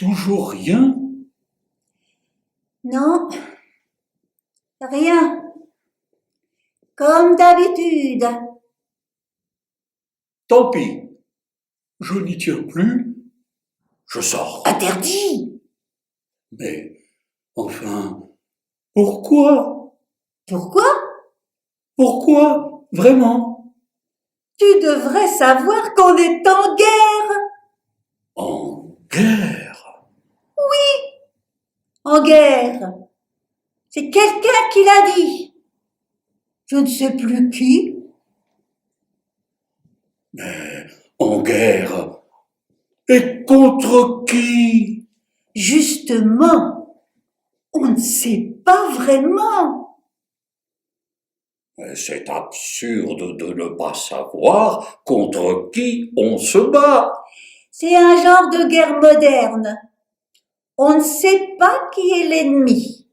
Toujours rien? Non, rien. Comme d'habitude. Tant pis. Je n'y tiens plus. Je sors. Interdit. Mais, enfin, pourquoi? Pourquoi? Pourquoi? Vraiment? Tu devrais savoir qu'on est en guerre. En guerre? En guerre. C'est quelqu'un qui l'a dit. Je ne sais plus qui. Mais en guerre? Et contre qui? Justement, on ne sait pas vraiment. Mais c'est absurde de ne pas savoir contre qui on se bat. C'est un genre de guerre moderne. On ne sait pas qui est l'ennemi.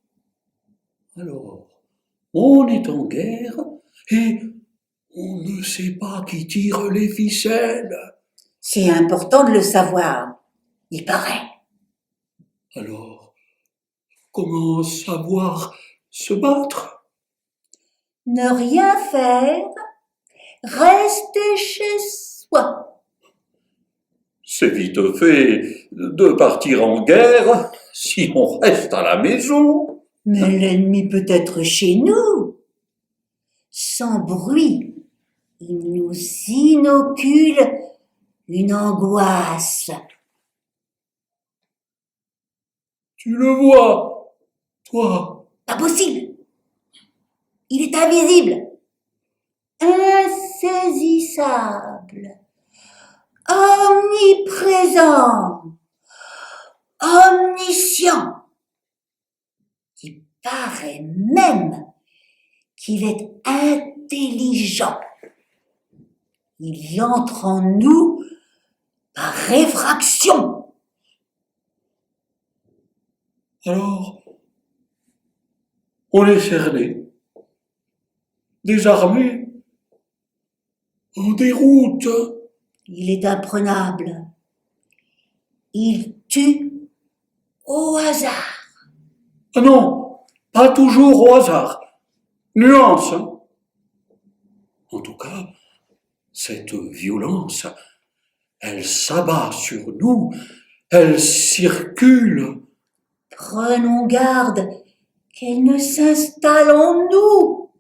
Alors, on est en guerre et on ne sait pas qui tire les ficelles. C'est important de le savoir, il paraît. Alors, comment savoir se battre? Ne rien faire, rester chez soi. C'est vite fait de partir en guerre si on reste à la maison. Mais l'ennemi peut être chez nous. Sans bruit, il nous inocule une angoisse. Tu le vois, toi. Pas possible. Il est invisible, insaisissable, omniprésent, omniscient. Il paraît même qu'il est intelligent. Il entre en nous par réfraction. Alors, on est cerné, désarmé, en déroute. Il est imprenable. Il tue au hasard. Ah non, pas toujours au hasard. Nuance. En tout cas, cette violence, elle s'abat sur nous, elle circule. Prenons garde qu'elle ne s'installe en nous.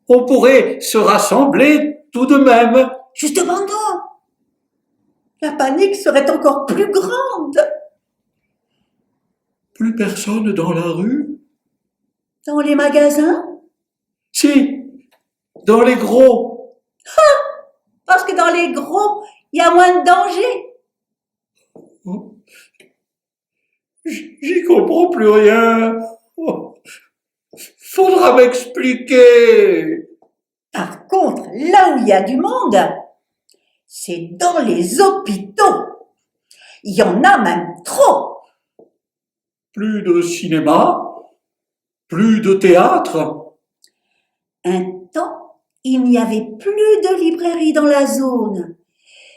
On pourrait se rassembler tout de même. Justement non. La panique serait encore plus grande. Plus personne dans la rue? Dans les magasins, Si, dans les gros. parce que dans les gros, il y a moins de danger. Oh, j'y comprends plus rien. Oh, faudra m'expliquer. Par contre, là où il y a du monde, c'est dans les hôpitaux. Il y en a même trop. Plus de cinéma, plus de théâtre. Un temps, il n'y avait plus de librairie dans la zone.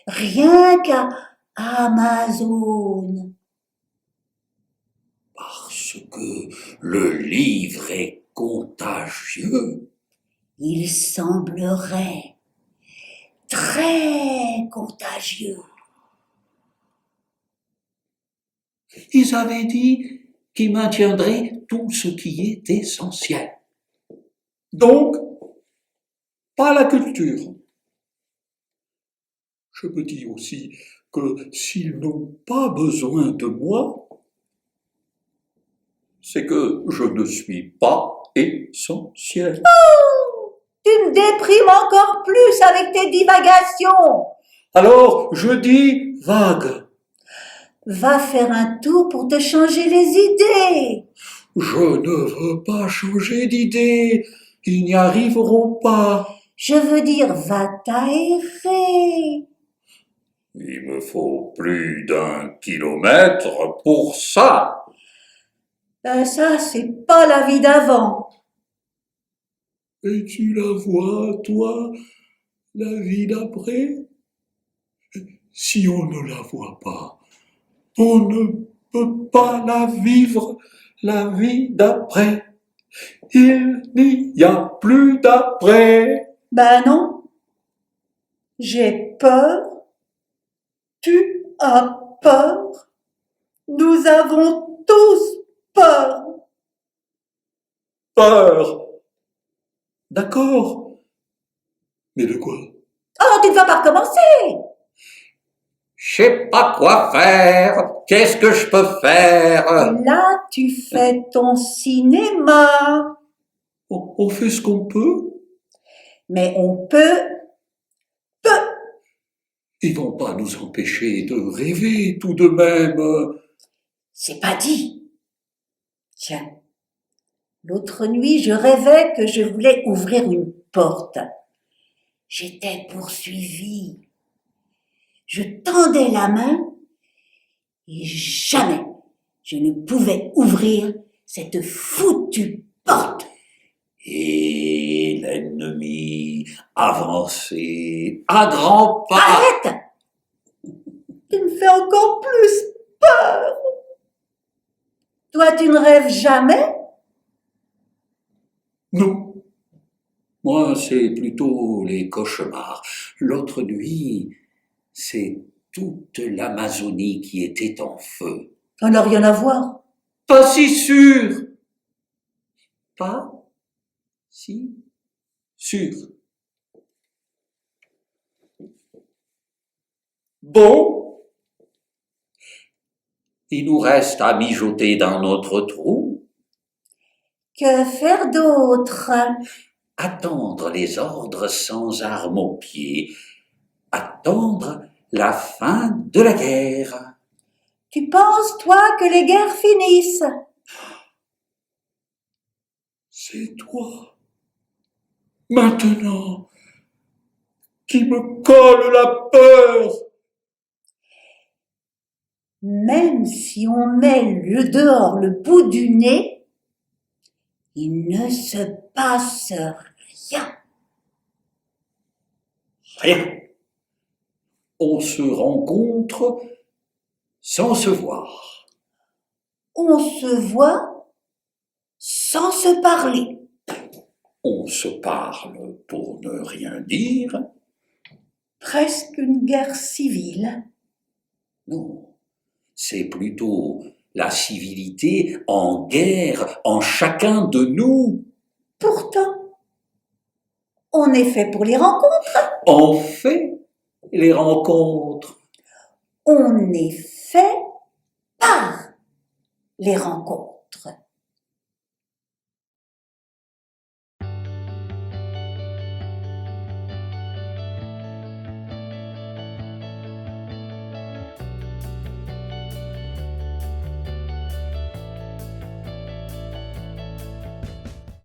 Rien qu'à Amazon. Parce que le livre est contagieux. Il semblerait très contagieux. Ils avaient dit qu'ils maintiendraient tout ce qui est essentiel. Donc, pas la culture. Je me dis aussi que s'ils n'ont pas besoin de moi, c'est que je ne suis pas essentiel. Tu me déprimes encore plus avec tes divagations. Alors, je dis vague. Va faire un tour pour te changer les idées. Je ne veux pas changer d'idée. Ils n'y arriveront pas. Je veux dire, va t'aérer. Il me faut plus d'1 kilomètre pour ça. Ça, c'est pas la vie d'avant. Et tu la vois, toi, la vie d'après? Si on ne la voit pas, On ne peut pas la vivre, la vie d'après. Il n'y a plus d'après. Ben non, j'ai peur, tu as peur, nous avons tous peur. Peur. D'accord. Mais de quoi? Oh, tu ne vas pas recommencer. Je sais pas quoi faire. Qu'est-ce que je peux faire? Là, tu fais ton cinéma. On fait ce qu'on peut. Mais on peut. Ils vont pas nous empêcher de rêver tout de même. C'est pas dit. Tiens, l'autre nuit, je rêvais que je voulais ouvrir une porte. J'étais poursuivie. Je tendais la main et jamais je ne pouvais ouvrir cette foutue porte. Et l'ennemi avançait à grands pas. Arrête! Tu me fais encore plus peur. Toi, tu ne rêves jamais? Non. Moi, c'est plutôt les cauchemars. L'autre nuit, c'est toute l'Amazonie qui était en feu. On n'a rien à voir. Pas si sûr. Pas si sûr. Bon, il nous reste à mijoter dans notre trou, Que faire d'autre? attendre les ordres sans armes aux pieds, attendre la fin de la guerre. Tu penses, toi, que les guerres finissent? C'est toi, maintenant, qui me colle la peur. Même si on met dehors le bout du nez, il ne se passe rien. Rien. On se rencontre sans se voir. On se voit sans se parler. On se parle pour ne rien dire. Presque une guerre civile. Non, c'est plutôt la civilité en guerre en chacun de nous. Pourtant, on est fait pour les rencontres. On fait les rencontres. On est fait par les rencontres.